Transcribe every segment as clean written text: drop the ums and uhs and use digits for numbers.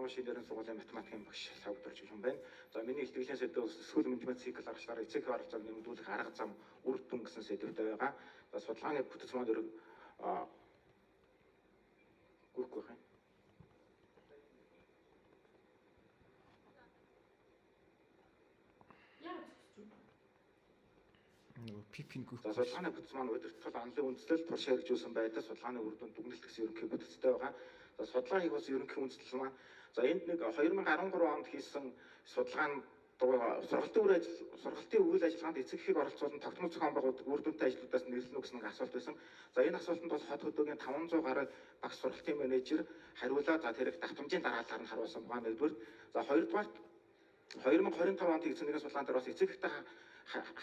Орон шинээр сургуулийн математикийн багш Савдорч юм байна. За миний ихтгэлийн сэдв эсвэл менежмент цикл аргачлаар эцэг оролцоог нэмэгдүүлэх арга зам үр дүн гэсэн сэдвтэй байгаа. За судалгааны бүтцмаа дөрөв гүхгүй байна. За судалгааны бүтц маань удирдлагын онлын үндэслэл турш хэрэгжүүлсэн байдаг судалгааны үр дүнд дүгнэлт гэсэн ерөнхий бүтцтэй байгаа. За судалгаа хийх бас ерөнхий үндэслэл маань за энд нэг 2013 онд хийсэн судалгаанд сургалтын үйл ажиллагаанд эцэг эхийг оролцуулсан тогтмол зохион байгуулалт үр дүнтэй ажлуудаас нэрлэнэ гэсэн нэг асуулт байсан. За энэ асуултанд бол хот хөдөөгийн 500 гаруй багш сургалтын менежер хариулаад за тэр их давтамжийн дараалалаар нь харуулсан байгаа нэгдүгээр. За хоёрдугаар 2025 онд хийсэн нэгэн судалгаан дээр бас эцэг эхтэй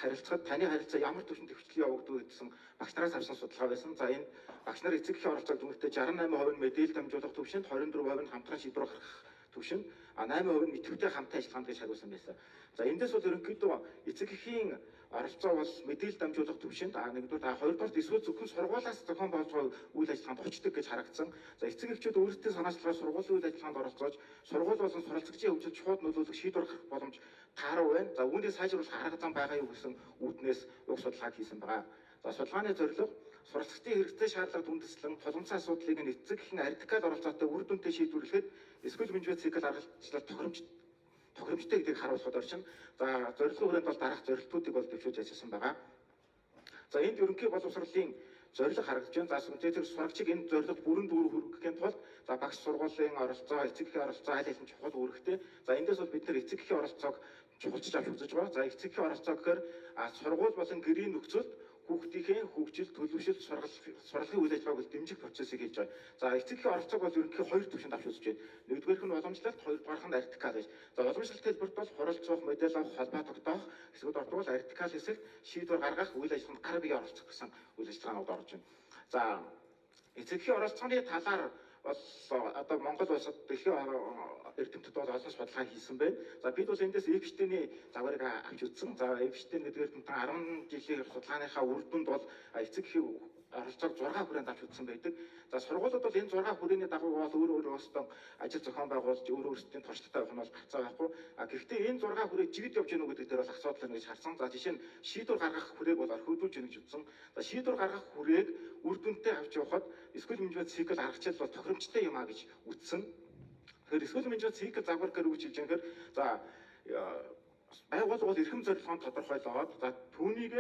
харилцахад таны харилцаа ямар түвшинд төвчлэн явагдав гэсэн багш нараас авсан судалгаа байсан. За энэ багш нар эцэг эхийн оролцоог дүнэлтээ 68% нь мэдээлэл дамжуулах түвшинд, 24% нь хамтран шийдвэр гаргах түвшинд, 8% нь идэвхтэй хамтаа ажиллагаанд гэж хариулсан байсан. За эндээс бол ерөнхийдөө эцэг эхийн оролцоо бол мэдээлэл дамжуулах түвшинд нэгдүгээр хоёрдугаар эсвэл зөвхөн сургуулиас зохион болж байгаа үйл ажиллагаанд очдог гэж харагдсан. За эцэг эхчүүд өөрсдөө санаачлалаар сургуулийн үйл ажиллагаанд оролцож, сургууль болон суралцагчийн хөгжилд чухал нөлөөлөх шийдвэр гаргах боломж тааруу байна. За үүнээс сайжруулах арга зам байгаа юу гэсэн үүднээс уг судалгааг хийсэн байгаа. За судалгааны зорилго суралцагчдын хэрэгцээ шаардлагад үндэслэн тулгымцсан асуудлыг нь эцэг эхийн радикал оролцоотой үр дүнтэй шийдвэрлэхэд эсвэл менежмент цикл аргачлал тохиромжтой гэдгийг харуулахад орчин. За зорилгын хүрээнд бол дараах зорилтуудыг бол дэвшүүлж ажилласан байгаа. За энд ерөнхий боловсролын зорилго харагдаж байна. За тэр сурагчийг энэ зорилгод бүрэн дүүрэн хүргэхийн тулд за багш сургуулийн оролцоо, эцэг эхийн оролцоо аль аль нь чухал үүрэгтэй. За эндээс бол бид нар эцэг эхийн оролцоог чухалчилж авч үзэж байгаа. За эцэг эхийн оролцоо гэхээр сургууль болон гэрийн нөхцөлд хүүхдийн хөгжил, төлөвшил, сургалтын үйл ажиллагааг дэмжих процессыг хийж байгаа. За эцэг эхийн оролцоог бол ерөнхийдөө хоёр түвшинд авч үзэж байна. Нэгдүгээрх нь уламжлалт, хоёрдугаарх нь артикал гэж. За уламжлалт хэлбэрт бол хуралцах, модель авах, холбоо тогтоох, эсвэл ордуул артикал хэсэгт шийдвэр гаргах, үйл ажиллагаанд гар бие оролцох гэсэн үйл ажиллагаанууд орж байна. За эцэг эхийн оролцооны талаар бол одоо Монгол улсад дэлхийн эрдэмтэд бол олон судалгаа хийсэн байна. За бид бол эндээс Эпштейний загварыг авч үзсэн. За Эпштейн гэдэг эрдэмтэн 10 жилийн судалгааныхаа үр дүнд бол эцэг эхийн оролцоог 6 хүрээнд авч үзсэн байдаг. За сургуулиуд бол энэ 6 хүрээний дагуу бол өөрөөсөө ажил зохион байгуулж өөрсдийн туршлагатай байх нь бол гарцаа байхгүй. Гэхдээ энэ 6 хүрээ жигд явж гэнэ үү гэдэг дээр бол асуудал байна гэж харсан. За жишээ нь шийдвэр гаргах хүрээг бол орхиулж гэнэ гэж үзсэн. За шийдвэр гаргах хүрээг үр дүнтэй авч явахад эсвэл менежмент цикл аргачлал бол тохиромжтой юм а гэж үзсэн. Тэгэхээр эсвэл менежмент цикл загвар гэж үгж хэлж байгаа. За байгууллага бол эрхэм зорилгоо тодорхойлоод за түүнийг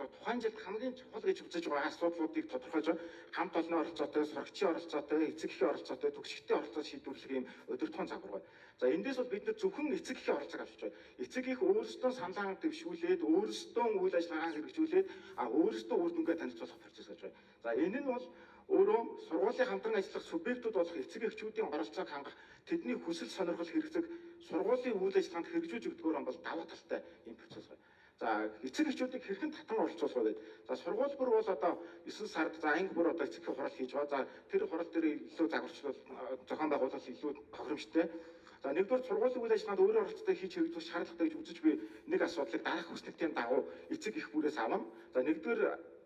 тухайн жилд хамгийн чухал гэж үзэж байгаа асуудлуудыг тодорхойлж хамт олонны оролцоотой, сурагчийн оролцоотой, эцэг эхийн оролцоотой, төгсөгчдийн оролцоо шийдвэрлэх юм удирдлагын загвар байна. За эндээс бол бид нар зөвхөн эцэг эхийн оролцоог авч байгаа. Эцэг их өөрсдөө саналаа дэвшүүлээд, өөрсдөө үйл ажиллагаа хэрэгжүүлээд, өөрсдөө үр дүнгээ танилцуулах процесс гэж байна. За энэ нь бол өөрөө сургуулийн хамтран ажиллах субъектууд болох эцэг эхчүүдийн оролцоог хангах, тэдний хүсэл сонирхол хэрэгцээг сургуулийн үйл ажиллагаанд хэрэгжүүлж өгдөгөр юм бол даваа талтай юм процесс байна. За эцэг эхчүүдийг хэрхэн татан оролцуулах вэ? За сургууль бүр бол одоо 9 сард за анги бүр одоо эцэг эхийн хурал хийж байгаа. За тэр хурал дээр илүү загварчлал зохион байгуулалт илүү тохиромжтой. За нэгдүгээр сургуулийн үйл ажиллагаанд өөрөө оролцоотой хийж хэрэгжүүлэх шаардлагатай гэж үзэж би нэг асуудлыг дараах хүснэлтийн дагуу эцэг эх бүрээс авам. За нэгдүгээр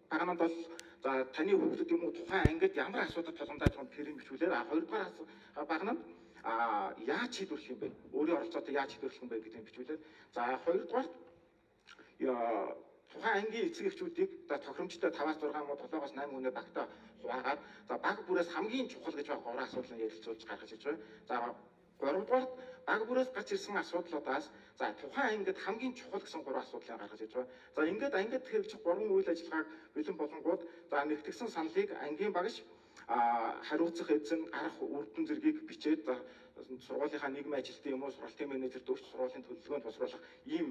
багнанд бол за таны хүүхэд юм уу тухайн ангид ямар асуудал тулгамдж байгааг тэрийг бичүүлээд хоёрдугаар багнанд яаж шийдвэрлэх юм бэ? Өөрийн оролцоотой яаж шийдвэрлэх юм бэ гэдгийг бичүүлээд за хоёрдугаар тухайн ангийн эцэг эхчүүдийг за тохиромжтой 5-6 муу 7-8 хүнээ багтаа хуваагаад за баг бүрээс хамгийн чухал гэж байгаа 3 асуудлыг ярилцуулж гаргаж иж байна. За 3-дугаар баг бүрээс гарч ирсэн асуудлуудаас за тухайн ангид хамгийн чухал гэсэн 3 асуудлыг гаргаж иж байна. За ингээд ангид хэрэгжих 3 үйл ажиллагааг бэлэн болонгууд за нэгтгэсэн саналыг ангийн багш хариуцах эзэн арга үр дүн зэргийг бичээд сургуулийнхаа нийгмийн ажилтны юм уу сургалтын менежер төвч сургуулийн төлөвлөгөөнд босруулах ийм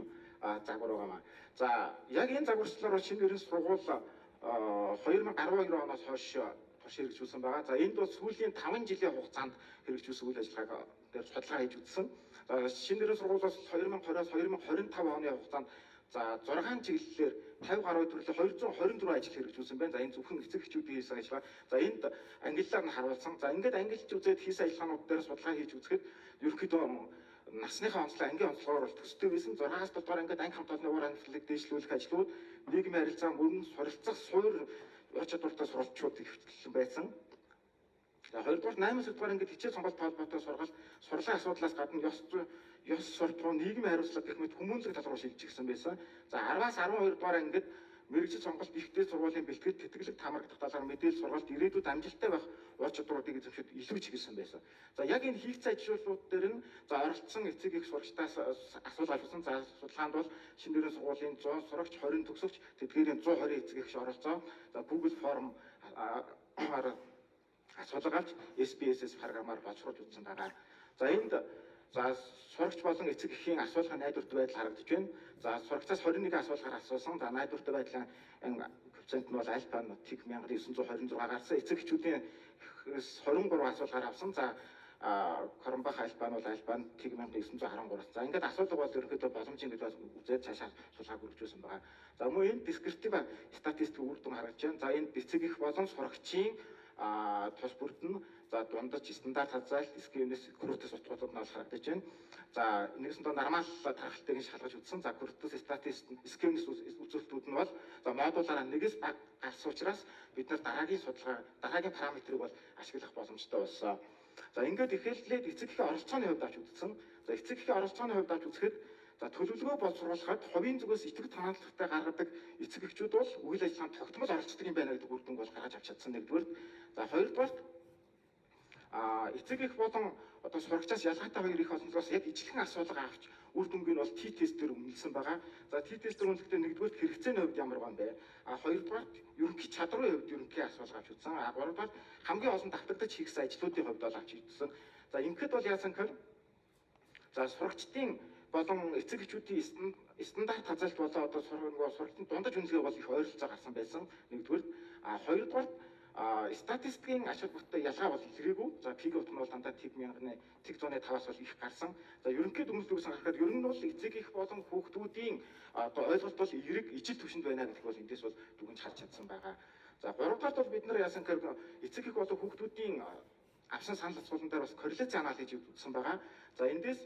загвар байгаа маа. За яг энэ загварчлалаар шинэ ерөн сургууль 2012 оноос хойш турш хэрэгжүүлсэн байгаа. За энд бол сүүлийн 5 жилийн хугацаанд хэрэгжүүлсэн үйл ажиллагааг дээр судалгаа хийж үзсэн. За шинэ ерөн сургуулиас 2020-оос 2025 оны хугацаанд за 6 чиглэлээр 50 гаруй төрлийн 224 ажил хэрэгжүүлсэн байна. За энэ зөвхөн эцэг эхчүүдийн хийсэн ажиллагаа. За энд ангиллаар нь харуулсан. За ингээд ангиллж үзээд хийсэн ажиллагаанууд дээр судалгаа хийж үзэхэд ерөнхийдөө насныхаа онцлог ангийн онцлогоор бол төстэй байсан. 6-аас 7 дугаар ангид анги хамт олонны уур амьсгалыг дэвшлүүлэх ажлууд, нийгмийн харилцаа, мөрөн суралцах, суур ур чадвартай сурвалжчууд хэвтэлсэн байсан. За хоёрдугаар 8-аас 9 дугаар ангид хичээл сонголт холбоотой сургалт сурлын асуудлаас гадна ёс суртахуун нийгмийн хариуцлага гэх мэт хүмүүнлэг тал руу шилжчихсэн байсан. За 10-аас 12 дугаар ангид мэрэгжил сонголт ихтэй сургуулийн бэлтгэл тэтгэлэг хамрагдах талаар мэдээлэл сургалт ирээдүйд амжилттай байх ур чадваруудыг эзэмшээд илүү чиглэсэн байсан. За яг энэ хийгдсэн ажилуулгууд дээр нь за оролцсон эцэг их сурагчдаас асуулт авсан. За судалгаанд бол шинэ нэрийн сургуулийн 100 сурагч, 20 төгсөгч, тэдгээрийн 120 эцэг их оролцоо. За Google Form асуулга авч SBS програмаар боловсруулж үзсэн байгаа. За энд сурагч болон эцэг эхийн асуулгын найдвартай байдал харагдаж байна. За сурагчаас 21 асуулгаар асуусан. За найдвартай байдлын коэффициент нь бол альфа нь 1926 гарсан. Эцэг эхчүүдийн 23 асуулгаар авсан. За Коромбах альфа нь бол альфа нь 1913. За ингээд асуудал бол ерөнхийдөө боломжийн гэж үзээд цаашаа судалгааг үргэлжлүүлсэн байгаа. За мөн энэ дескриптив статистик үр дүн харагдаж байна. За энэ эцэг эх болон сурагчийн тус бүрд нь за дундаж стандарт хязгаарлалт скемнес крутес утгуудад нь харагдаж байна. За нэгсэн доо нормал тархалтыг шалгаж үзсэн. За крутес статистик скемнес үзүүлэлтүүд нь бол за модулаараа нэгээс бага гарсан учраас бид нар дараагийн судалгаа дараагийн параметрыг бол ашиглах боломжтой болсон. За ингээд эхлээд эцэг эхийн оролцооны хувьд авч үзсэн. За эцэг эхийн оролцооны хувьд авч үзэхэд за төлөвлөгөө боловсруулахад хувийн зүгээс итгэх танаалттай гаргадаг эцэг эхчүүд бол үйл ажиллагаанд тогтмол оролцдог юм байна гэдэг үр дүнг бол гаргаж авч чадсан нэгдүгээр. За хоёрдугаар эцэг эх болон одоо сурагчаас ялгаатай хоёр их олонлоос яг ижлэхэн асуулга авч үр дүнг нь бол T-тест дээр үнэлсэн байгаа. За T-тест дээр үнэлэхдээ нэгдүгээр хэрэгцээний хувьд ямар байгаа юм бэ? Хоёрдугаар ерөнхий чадрын хувьд ерөнхий асуулга авч үзсэн. Гуравдугаар хамгийн олон давтагдаж хийгсэн ажлуудын хувьд бол авч үзсэн. За ингэхэд бол яасан гэхээр за сурагчдын болон эцэг эхчүүдийн стандарт хязгаарлалт болоо одоо сурагчдын дундаж үнэлгээ бол их ойролцоо гарсан байсан. Нэгдүгээр хоёрдугаар статистикийн ач холбогдолтой ялгаа бол илрээгүй. За пиг утга нь бол дандаа 1,500-аас бол их гарсан. За ерөнхийд үнэлгээс харахад ер нь бол эцэг их болон хүүхдүүдийн одоо ойлголт бол эерэг ижил түвшинд байна гэдэг бол эндээс бол дүгнж харж чадсан байгаа. За гуравдугаар бол бид нар яасан гэхээр эцэг их болон хүүхдүүдийн авсан санал асуултан дээр бас корреляци анализ хийж үзсэн байгаа. За эндээс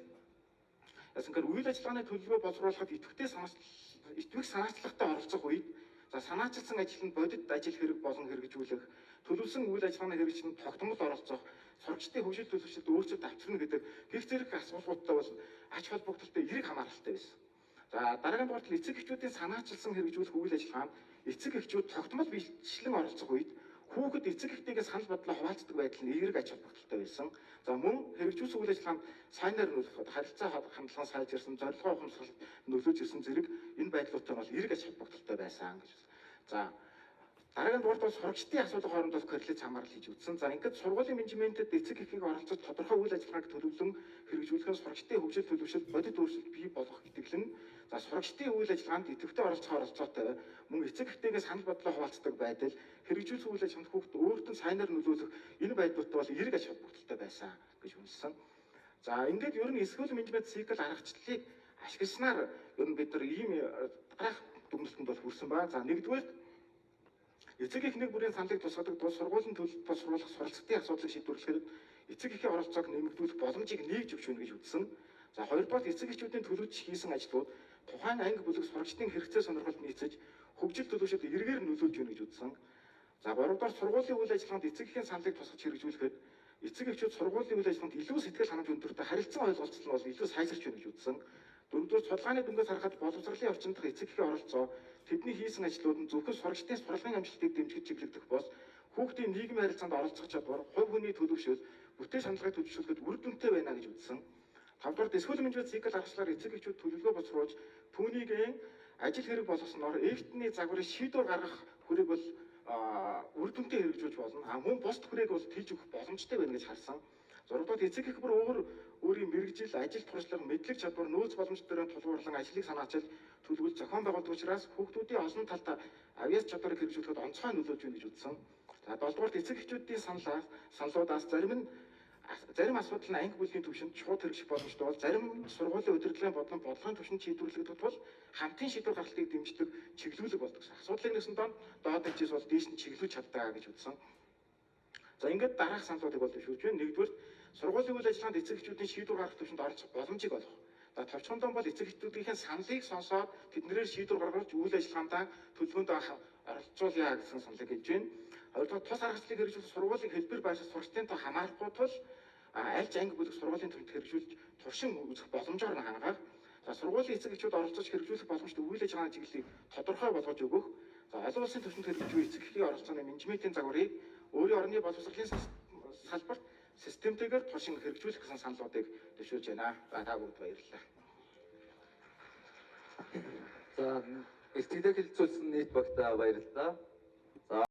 яасан гэхээр үйл ажиллагааны төлөвлөгөө боловсруулахад итгэх санаачлагтай оролцох үед за санаачилсан ажилтнанд бодит ажил хэрэг болон хэрэгжүүлэх, төлөвлөсөн үйл ажиллагааны хэрэгжлэнд тогтмол оролцох, сурагчдын хөгжил төлөвшөлд өөрчлөлт авчирна гэдэг гэх зэрэг асуултуудтай бол ач холбогдолтой эерэг хамааралтай байсан. За дараагийн дугаарт эцэг эхчүүдийн санаачилсан хэрэгжүүлэх үйл ажиллагаанд эцэг эхчүүд тогтмол бичлэн оролцох үед хүүхэд эцэг эхтэйгээ санал бодлоо хуваалцдаг байдал нь эерэг ач холбогдолтой байсан. За мөн хэрэгжүүлсэн үйл ажиллагаанд сайнаар нөлөөлөхөд харилцаа хандлага сайжирсан, зорилгоо ухамсарлалт нөлөөж ирсэн зэрэг энэ байдлуудтай бол эерэг ач холбогдолтой байсан гэж. За дараагийн дугаарт бол сурагчдын асуудал хоорондоо корреляц хамаарал хийж үзсэн. За ингээд сургуулийн менежментэд эцэг эхийн оролцож тодорхой үйл ажиллагааг төлөвлөн хэрэгжүүлэх нь сурагчдын хөгжил төлөвшөлт бодит өөрчлөлт бий болгох итгэл нь за сурагчдын үйл ажиллагаанд идэвхтэй оролцоотой мөн эцэг эхтэйгээ санал бодлоо хуваалцдаг байдал хэрэгжүүлэх үйл ажиллагаанд хүүхд өөрт нь сайнаар нөлөөлөх энэ байдлуудтай бол эерэг ач холбогдолтой байсан гэж үнэлсэн. За ингээд ер нь эсхүүл менежмент цикл аргачлалыг ашигласнаар ер нь бид нар ийм гарах дүгнэлтэнд бол хүрсэн байна. За нэгдүгээр эцэг эх нэг бүрийн саналыг тусгадаг тул сургуулийн төлөлт боловсруулах суралцлагын асуудлыг шийдвэрлэхэд эцэг эхийн оролцоог нэмэгдүүлэх боломжийг нээж өгч байна гэж үзсэн. За хоёрдугаар эцэг эхчүүдийн төлөвлөж хийсэн ажлууд тухайн анги бүлэг сурагчдын хэрэгцээ сонирхолд нийцэж хөгжил төлөвшөлд эргээр нөлөөлж байна гэж үзсэн. За гуравдугаар сургуулийн үйл ажиллагаанд эцэг эхийн саналыг тусгаж хэрэгжүүлэхэд эцэг эхчүүд сургуулийн үйл ажиллагаанд илүү сэтгэл ханамж өндөртэй харилцан ойлголцол нь бол илүү сайжирч байна гэж үзсэн. Дөрөвдүгээр судалгааны дүнгээс харахад боловсролын орчин дахь эцэг эхийн оролцоо тэдний хийсэн ажлууд нь зөвхөн сурагчдын сургалтын амжилтыг дэмжиж чиглэгдэх бос хүүхдийн нийгмийн харилцаанд оролцох чадвар, хувь хүний төлөвшөл, бүтээл саналгыг төлөвшүүлэхэд үр дүнтэй байна гэж үзсэн. Тавдугаар эсхүүл менежмент цикл аргачлалаар эцэг эхчүүд төлөвлөгөө боловсруулж түүнийг ажил хэрэг болгосноор эвтний загварын шийдвэр гаргах хүрээг бол үр дүнтэй хэрэгжүүлж болно. Мөн бусд хүрээг бол тэлж өгөх боломжтой байна гэж харсан. Зургууд эцэг эх бүр өөрийн мэрэгжил, ажил туршлага, мэдлэг чадвар, нөөц боломж дээр тулгуурлан ажлыг санаачилж төлөвлөж зохион байгуулдаг учраас хүүхдүүдийн олон талдаа авьяас чадварыг хэрэгжүүлэхэд онцгой нөлөөлж байна гэж үзсэн. За 7 дугаарт эцэг эхчүүдийн саналуудаас зарим асуудал нь анги бүлгийн түвшинд шууд хэрэгжих боломжтой бол зарим сургуулийн удирдлагын бодлогын түвшинд шийдвэрлэгдэх бол хамтын шийдвэр гаргалтыг дэмждэг чиглүүлэг болдог. Асуудлыг нэгсэн доод хэмжээс бол дээш нь чиглүүлж чаддаг гэж үзсэн. За ингээд дараах саналуудыг бол зөвшөөрж байна. Нэгдүгээр сургуулийн үйл ажиллагаанд эцэг эхчүүдийн шийдвэр гаргах түвшинд оролцох боломжийг олгох. За товчхондоо бол эцэг эхчүүдийн саналыг сонсоод тэднэрээр шийдвэр гаргаж үйл ажиллагаанд төлөвлөгөөнд оролцуулъя гэсэн саналыг хэлж байна. Хоёрдугаар тус аргачлалыг хэрэгжүүлэх сургуулийн хэлбэр байшин сургалтын тоо хамаарахгүй тул аль ч анги бүлэг сургуулийн төлөвт хэрэгжүүлж туршин үзэх боломжоор нь хангаах. За сургуулийн эцэг эхчүүд оролцож хэрэгжүүлэх боломжтой үйл ажиллагааны чиглэлийг тодорхой болгож өгөх. За олон улсын түвшинд хэрэгжүүлэх эцэг эхчлийн оролцооны менежментийн загварыг өөрийн орны боловсролын салбарт системтэйгээр туршин хэрэгжүүлэх гэсэн саналуудыг төвшүүлж байна. За та бүгд баярлалаа. За, элтгэдэг хэлцүүлсэн нийт багтаа баярлалаа.